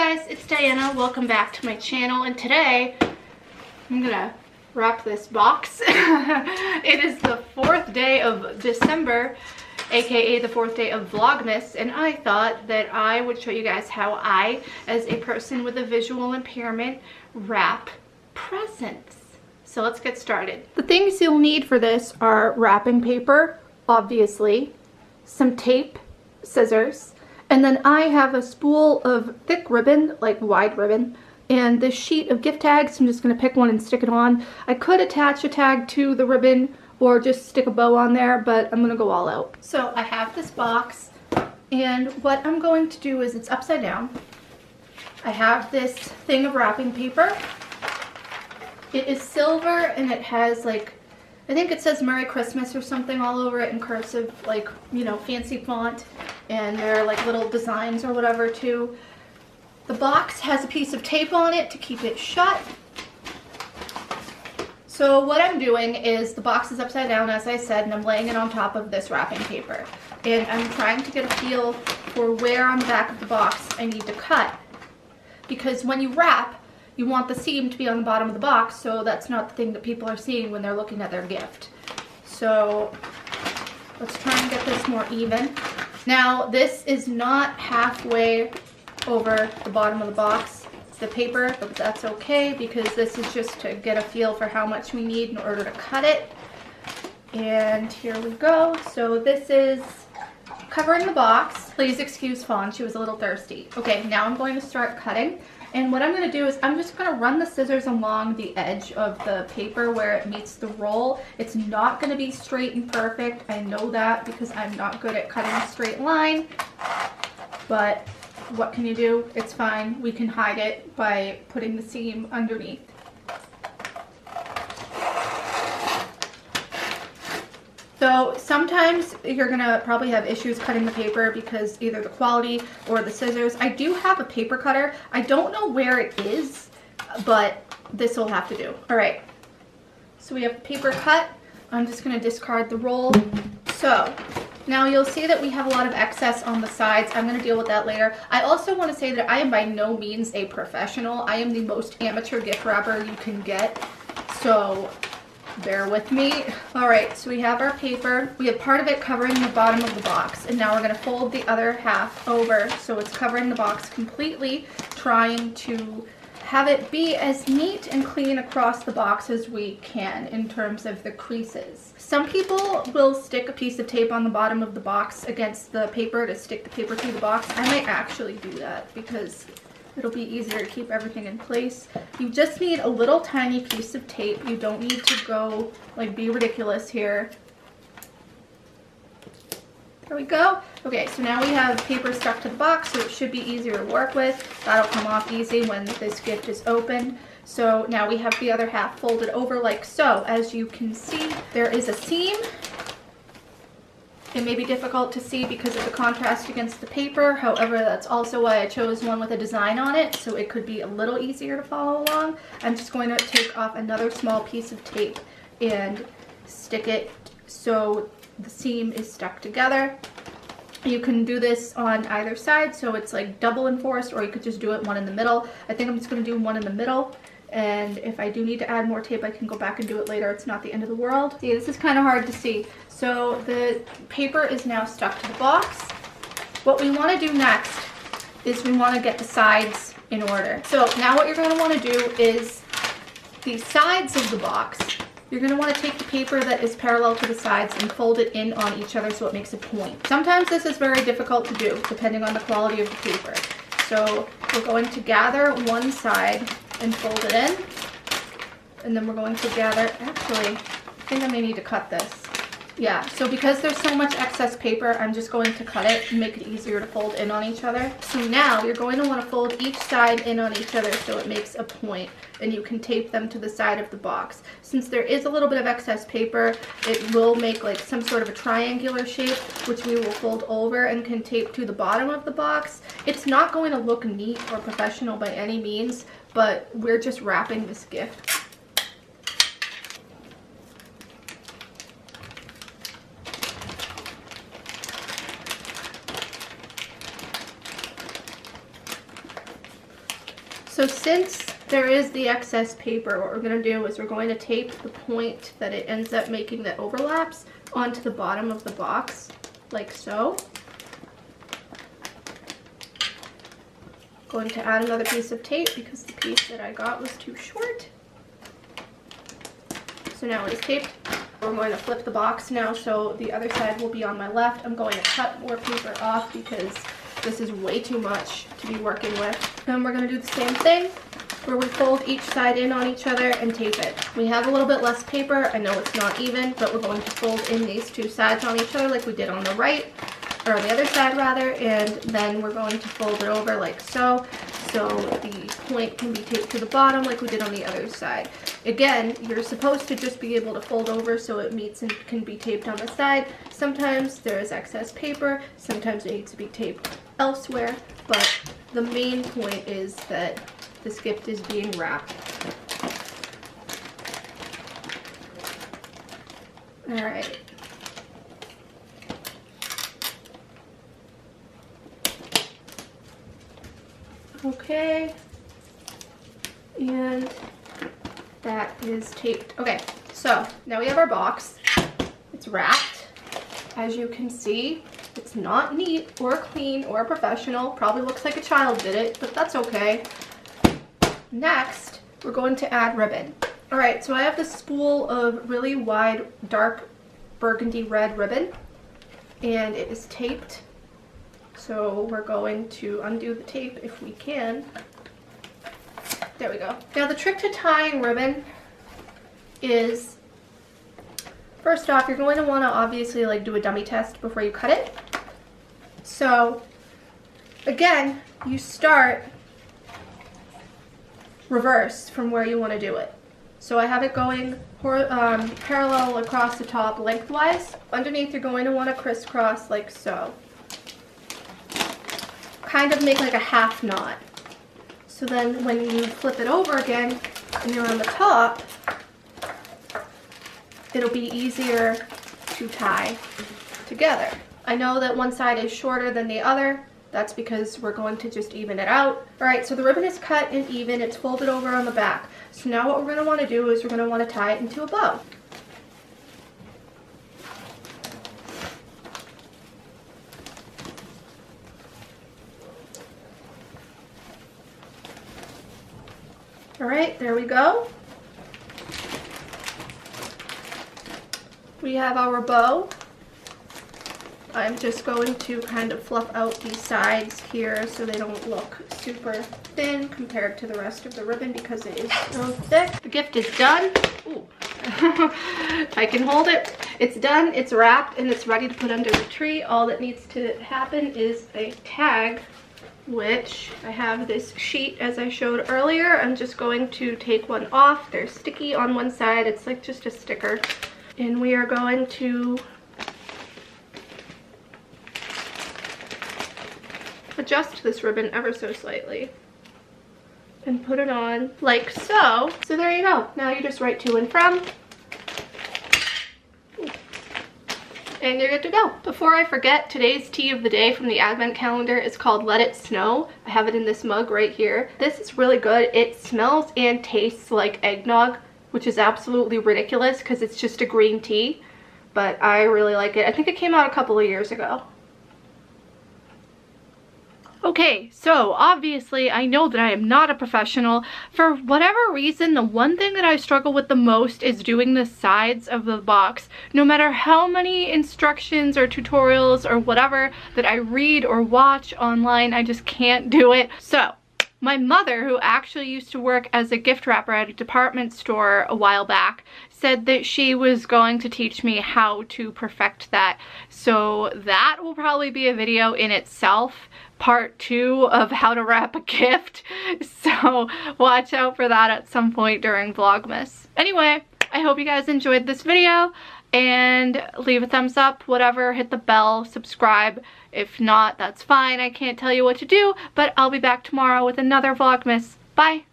guys, it's Diana. Welcome back to my channel, and today I'm gonna wrap this box. It is the 4th day of December, aka the 4th day of Vlogmas, and I thought that I would show you guys how I, as a person with a visual impairment, wrap presents. So let's get started. The things you'll need for this are wrapping paper, obviously, some tape, scissors, and then I have a spool of thick ribbon, like wide ribbon, and this sheet of gift tags. I'm just going to pick one and stick it on. I could attach a tag to the ribbon or just stick a bow on there, but I'm going to go all out. So I have this box, and what I'm going to do is it's upside down. I have this thing of wrapping paper. It is silver, and it has, like, I think it says Merry Christmas or something all over it in cursive, like, you know, fancy font. And there are like little designs or whatever too. The box has a piece of tape on it to keep it shut. So what I'm doing is the box is upside down, as I said, and I'm laying it on top of this wrapping paper. And I'm trying to get a feel for where on the back of the box I need to cut. Because when you wrap, you want the seam to be on the bottom of the box, so that's not the thing that people are seeing when they're looking at their gift. So let's try and get this more even. Now, this is not halfway over the bottom of the box, the paper, but that's okay because this is just to get a feel for how much we need in order to cut it. And here we go. So this is covering the box. Please excuse Fawn, she was a little thirsty. Okay, now I'm going to start cutting. And what I'm going to do is I'm just going to run the scissors along the edge of the paper where it meets the roll. It's not going to be straight and perfect. I know that because I'm not good at cutting a straight line. But what can you do? It's fine. We can hide it by putting the seam underneath. So sometimes you're going to probably have issues cutting the paper because either the quality or the scissors. I do have a paper cutter. I don't know where it is, but this will have to do. All right, so we have paper cut. I'm just going to discard the roll. So now you'll see that we have a lot of excess on the sides. I'm going to deal with that later. I also want to say that I am by no means a professional. I am the most amateur gift wrapper you can get. So bear with me. All right, so we have our paper. We have part of it covering the bottom of the box, and now we're going to fold the other half over so it's covering the box completely, trying to have it be as neat and clean across the box as we can in terms of the creases. Some people will stick a piece of tape on the bottom of the box against the paper to stick the paper to the box. I might actually do that because it'll be easier to keep everything in place. You just need a little tiny piece of tape. You don't need to go, like, be ridiculous here. There we go. Okay, so now we have paper stuck to the box, so it should be easier to work with. That'll come off easy when this gift is open. So now we have the other half folded over like so. As you can see, there is a seam. It may be difficult to see because of the contrast against the paper. However, that's also why I chose one with a design on it, so it could be a little easier to follow along. I'm just going to take off another small piece of tape and stick it so the seam is stuck together. You can do this on either side, so it's like double enforced, or you could just do it one in the middle. I think I'm just going to do one in the middle. And if I do need to add more tape, I can go back and do it later. It's not the end of the world. See, this is kind of hard to see. So the paper is now stuck to the box. What we want to do next is we want to get the sides in order. So now what you're going to want to do is the sides of the box. You're going to want to take the paper that is parallel to the sides and fold it in on each other so it makes a point. Sometimes this is very difficult to do depending on the quality of the paper. So we're going to gather one side and fold it in, and then we're going to gather, actually, I think I may need to cut this. Yeah, so because there's so much excess paper, I'm just going to cut it and make it easier to fold in on each other. So now you're going to want to fold each side in on each other so it makes a point, and you can tape them to the side of the box. Since there is a little bit of excess paper, it will make like some sort of a triangular shape, which we will fold over and can tape to the bottom of the box. It's not going to look neat or professional by any means, but we're just wrapping this gift. So since there is the excess paper, what we're going to do is we're going to tape the point that it ends up making that overlaps onto the bottom of the box, like so. Going to add another piece of tape because the piece that I got was too short. So now it is taped. We're going to flip the box now so the other side will be on my left. I'm going to cut more paper off because this is way too much to be working with. Then we're going to do the same thing where we fold each side in on each other and tape it. We have a little bit less paper. I know it's not even, but we're going to fold in these two sides on each other like we did on the right, or the other side rather, and then we're going to fold it over like so. So the point can be taped to the bottom like we did on the other side. Again, you're supposed to just be able to fold over so it meets and can be taped on the side. Sometimes there is excess paper, sometimes it needs to be taped elsewhere, but the main point is that this gift is being wrapped. Alright. Okay, and that is taped. Okay, so now we have our box. It's wrapped. As you can see, it's not neat or clean or professional. Probably looks like a child did it, but that's okay. Next, we're going to add ribbon. All right, so I have this spool of really wide, dark burgundy red ribbon, and it is taped. So we're going to undo the tape if we can. There we go. Now the trick to tying ribbon is, first off, you're going to want to obviously like do a dummy test before you cut it. So again, you start reverse from where you want to do it. So I have it going parallel across the top lengthwise. Underneath you're going to want to crisscross like so. Kind of make like a half knot. So then when you flip it over again and you're on the top, it'll be easier to tie together. I know that one side is shorter than the other. That's because we're going to just even it out. Alright, so the ribbon is cut and even. It's folded over on the back. So now what we're going to want to do is we're going to want to tie it into a bow. Alright, there we go. We have our bow. I'm just going to kind of fluff out these sides here so they don't look super thin compared to the rest of the ribbon because it is so thick. The gift is done. Ooh. I can hold it. It's done, it's wrapped, and it's ready to put under the tree. All that needs to happen is a tag, which I have this sheet as I showed earlier. I'm just going to take one off. They're sticky on one side. It's like just a sticker. And we are going to adjust this ribbon ever so slightly and put it on like so. So there you go. Now you just write to and from. And you're good to go. Before I forget, today's tea of the day from the advent calendar is called Let It Snow. I have it in this mug right here. This is really good. It smells and tastes like eggnog, which is absolutely ridiculous because it's just a green tea, but I really like it. I think it came out a couple of years ago. Okay, so obviously I know that I am not a professional. For whatever reason, the one thing that I struggle with the most is doing the sides of the box. No matter how many instructions or tutorials or whatever that I read or watch online, I just can't do it. So my mother, who actually used to work as a gift wrapper at a department store a while back, said that she was going to teach me how to perfect that. So that will probably be a video in itself, part 2 of how to wrap a gift. So watch out for that at some point during Vlogmas. Anyway, I hope you guys enjoyed this video, and leave a thumbs up, whatever, hit the bell, subscribe. If not, that's fine. I can't tell you what to do, but I'll be back tomorrow with another Vlogmas. Bye!